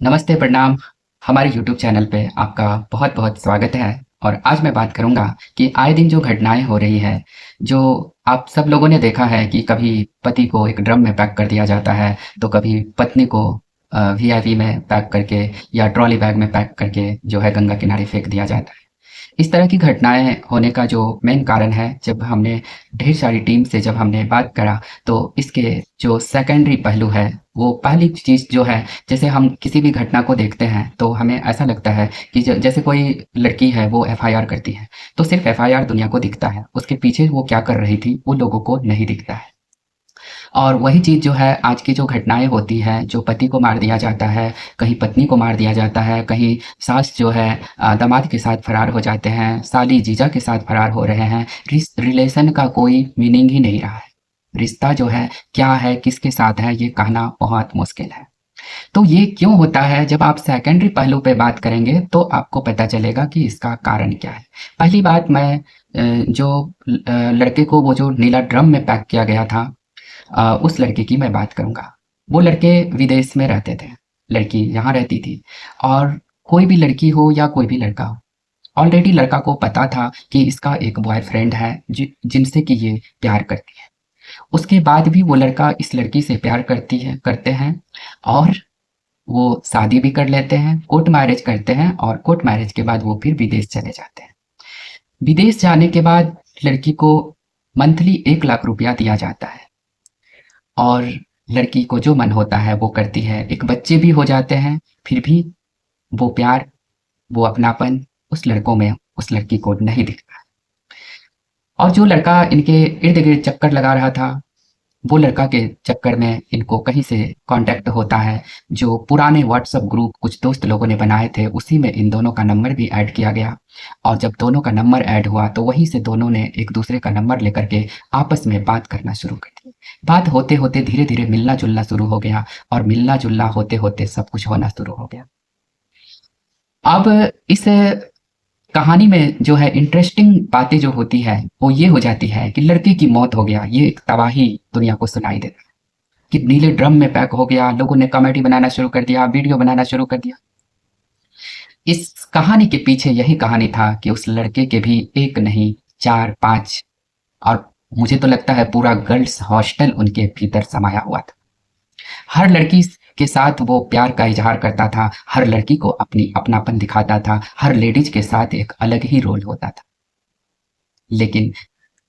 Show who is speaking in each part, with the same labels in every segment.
Speaker 1: नमस्ते, प्रणाम। हमारे यूट्यूब चैनल पे आपका बहुत बहुत स्वागत है। और आज मैं बात करूंगा कि आए दिन जो घटनाएं हो रही है, जो आप सब लोगों ने देखा है कि कभी पति को एक ड्रम में पैक कर दिया जाता है, तो कभी पत्नी को वीआईपी में पैक करके या ट्रॉली बैग में पैक करके जो है गंगा किनारे फेंक दिया जाता है। इस तरह की घटनाएं होने का जो मेन कारण है, जब हमने ढेर सारी टीम से जब हमने बात करा, तो इसके जो सेकेंडरी पहलू है, वो पहली चीज़ जो है, जैसे हम किसी भी घटना को देखते हैं तो हमें ऐसा लगता है कि जैसे कोई लड़की है वो एफआईआर करती है, तो सिर्फ एफआईआर दुनिया को दिखता है, उसके पीछे वो क्या कर रही थी वो लोगों को नहीं दिखता है। और वही चीज़ जो है आज की जो घटनाएं होती है, जो पति को मार दिया जाता है, कहीं पत्नी को मार दिया जाता है, कहीं सास जो है दामाद के साथ फरार हो जाते हैं, साली जीजा के साथ फरार हो रहे हैं। रिलेशन का कोई मीनिंग ही नहीं रहा है। रिश्ता जो है क्या है, किसके साथ है, ये कहना बहुत मुश्किल है। तो ये क्यों होता है? जब आप सेकेंडरी पहलू पे बात करेंगे तो आपको पता चलेगा कि इसका कारण क्या है। पहली बात, मैं जो लड़के को वो जो नीला ड्रम में पैक किया गया था, उस लड़के की मैं बात करूंगा। वो लड़के विदेश में रहते थे, लड़की यहाँ रहती थी। और कोई भी लड़की हो या कोई भी लड़का हो, ऑलरेडी लड़का को पता था कि इसका एक बॉयफ्रेंड है जिनसे कि ये प्यार करती है। उसके बाद भी वो लड़का इस लड़की से प्यार करते हैं, और वो शादी भी कर लेते हैं, कोर्ट मैरिज करते हैं, और कोर्ट मैरिज के बाद वो फिर विदेश चले जाते हैं। विदेश जाने के बाद लड़की को मंथली 1 लाख रुपया दिया जाता है, और लड़की को जो मन होता है वो करती है। एक बच्चे भी हो जाते हैं, फिर भी वो प्यार, वो अपनापन उस लड़कों में उस लड़की को नहीं दिखता। और जो लड़का इनके इर्द गिर्द चक्कर लगा रहा था, वो लड़का के चक्कर में इनको कहीं से कांटेक्ट होता है। जो पुराने व्हाट्सएप ग्रुप कुछ दोस्त लोगों ने बनाए थे, उसी में इन दोनों का नंबर भी ऐड किया गया। और जब दोनों का नंबर ऐड हुआ तो वहीं से दोनों ने एक दूसरे का नंबर लेकर के आपस में बात करना शुरू कर दी। बात होते होते धीरे धीरे मिलना जुलना शुरू हो गया, और मिलना जुलना होते होते सब कुछ होना शुरू हो गया। अब इस कहानी में जो है इंटरेस्टिंग बातें जो होती है वो ये हो जाती है कि लड़के की मौत हो गया, ये एक तबाही दुनिया को सुनाई देता है कि नीले ड्रम में पैक हो गया। लोगों ने कॉमेडी बनाना शुरू कर दिया, वीडियो बनाना शुरू कर दिया। इस कहानी के पीछे यही कहानी था कि उस लड़के के भी एक नहीं, चार पांच, और मुझे तो लगता है पूरा गर्ल्स हॉस्टल उनके भीतर समाया हुआ था। हर लड़की के साथ वो प्यार का इजहार करता था, हर लड़की को अपनी अपनापन दिखाता था, हर लेडीज के साथ एक अलग ही रोल होता था। लेकिन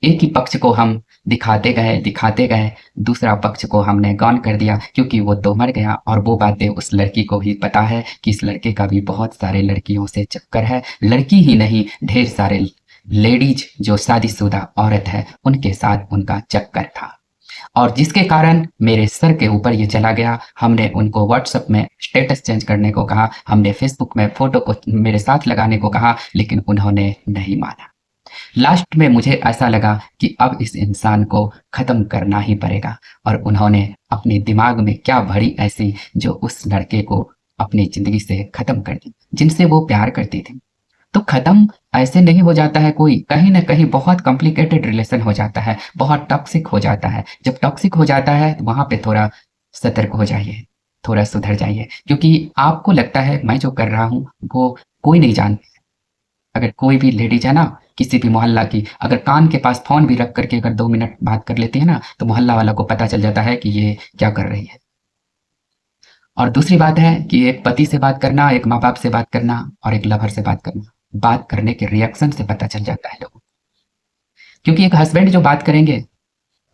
Speaker 1: एक ही पक्ष को हम दिखाते गए, दूसरा पक्ष को हमने गौन कर दिया, क्योंकि वो तो मर गया। और वो बातें उस लड़की को भी पता है कि इस लड़के का भी बहुत सारे लड़कियों से चक्कर है। लड़की ही नहीं, ढेर सारे लेडीज जो शादीशुदा औरत है उनके साथ उनका चक्कर था। और जिसके कारण मेरे सर के ऊपर ये चला गया। हमने उनको व्हाट्सएप में स्टेटस चेंज करने को कहा, हमने फेसबुक में फोटो को मेरे साथ लगाने को कहा, लेकिन उन्होंने नहीं माना। लास्ट में मुझे ऐसा लगा कि अब इस इंसान को खत्म करना ही पड़ेगा। और उन्होंने अपने दिमाग में क्या भरी ऐसी, जो उस लड़के को अपनी जिंदगी से खत्म कर दी, जिनसे वो प्यार करती थी। तो खत्म ऐसे नहीं हो जाता है कोई, कहीं ना कहीं बहुत कॉम्प्लिकेटेड रिलेशन हो जाता है, बहुत टॉक्सिक हो जाता है। जब टॉक्सिक हो जाता है तो वहां पे थोड़ा सतर्क हो जाइए, थोड़ा सुधर जाइए, क्योंकि आपको लगता है मैं जो कर रहा हूँ वो कोई नहीं जानता। अगर कोई भी लेडीज है ना, किसी भी मोहल्ला की, अगर कान के पास फोन भी रख करके अगर 2 मिनट बात कर लेती है ना, तो मोहल्ला वाला को पता चल जाता है कि ये क्या कर रही है। और दूसरी बात है कि एक पति से बात करना, एक माँ बाप से बात करना, और एक लवर से बात करना, बात करने के रिएक्शन से पता चल जाता है लोगों को। क्योंकि एक हस्बैंड जो बात करेंगे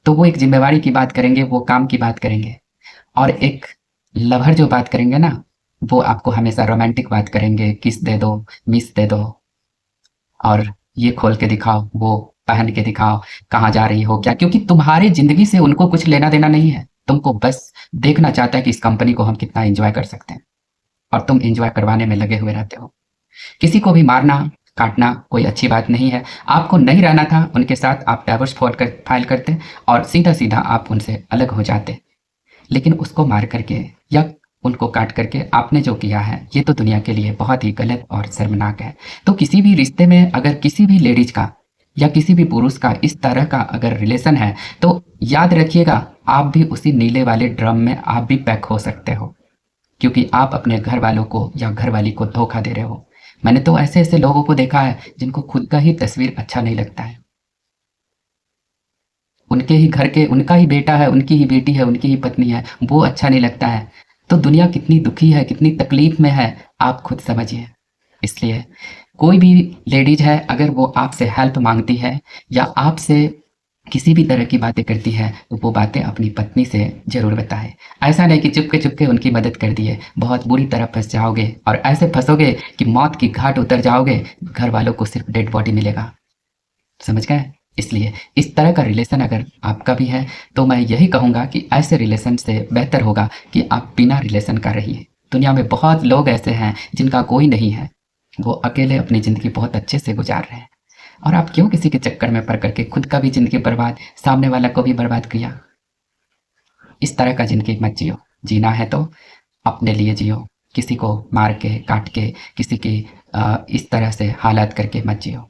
Speaker 1: तो वो एक जिम्मेवारी की बात करेंगे, वो काम की बात करेंगे। और एक लवर जो बात करेंगे ना, वो आपको हमेशा रोमांटिक बात करेंगे, किस दे दो, मिस दे दो, और ये खोल के दिखाओ, वो पहन के दिखाओ, कहाँ जा रही हो क्या, क्योंकि तुम्हारी जिंदगी से उनको कुछ लेना देना नहीं है। तुमको बस देखना चाहता है कि इस कंपनी को हम कितना एंजॉय कर सकते हैं, और तुम एंजॉय करवाने में लगे हुए रहते हो। किसी को भी मारना काटना कोई अच्छी बात नहीं है। आपको नहीं रहना था उनके साथ, आप डाइवोर्स फाइल करते और सीधा सीधा आप उनसे अलग हो जाते। लेकिन उसको मार करके या उनको काट करके आपने जो किया है, ये तो दुनिया के लिए बहुत ही गलत और शर्मनाक है। तो किसी भी रिश्ते में अगर किसी भी लेडीज का या किसी भी पुरुष का इस तरह का अगर रिलेशन है, तो याद रखिएगा आप भी उसी नीले वाले ड्रम में आप भी पैक हो सकते हो। क्योंकि आप अपने घर वालों को या घरवाली को धोखा दे रहे हो। मैंने तो ऐसे ऐसे लोगों को देखा है जिनको खुद का ही तस्वीर अच्छा नहीं लगता है, उनके ही घर के, उनका ही बेटा है, उनकी ही बेटी है, उनकी ही पत्नी है, वो अच्छा नहीं लगता है। तो दुनिया कितनी दुखी है, कितनी तकलीफ में है, आप खुद समझिए। इसलिए कोई भी लेडीज है, अगर वो आपसे हेल्प मांगती है या आपसे किसी भी तरह की बातें करती है, तो वो बातें अपनी पत्नी से जरूर बताए। ऐसा नहीं कि चुपके चुपके उनकी मदद कर दिए, बहुत बुरी तरह फंस जाओगे और ऐसे फंसोगे कि मौत की घाट उतर जाओगे, घर वालों को सिर्फ डेड बॉडी मिलेगा। समझ गए? इसलिए इस तरह का रिलेशन अगर आपका भी है, तो मैं यही कहूँगा कि ऐसे रिलेशन से बेहतर होगा कि आप बिना रिलेशन का रहिए। दुनिया में बहुत लोग ऐसे हैं जिनका कोई नहीं है, वो अकेले अपनी ज़िंदगी बहुत अच्छे से गुजार रहे हैं, और आप क्यों किसी के चक्कर में पड़ करके खुद का भी ज़िंदगी बर्बाद, सामने वाला को भी बर्बाद किया? इस तरह का ज़िंदगी मत जियो। जीना है तो अपने लिए जियो, किसी को मार के, काट के, किसी की इस तरह से हालात करके मत जियो।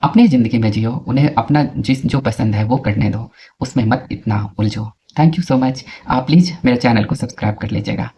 Speaker 1: अपनी ज़िंदगी में जियो, उन्हें अपना जिस जो पसंद है वो करने दो, उसमें मत इतना उलझो। Thank you so much. आप प्लीज़ मेरे चैनल को सब्सक्राइब कर लीजिएगा।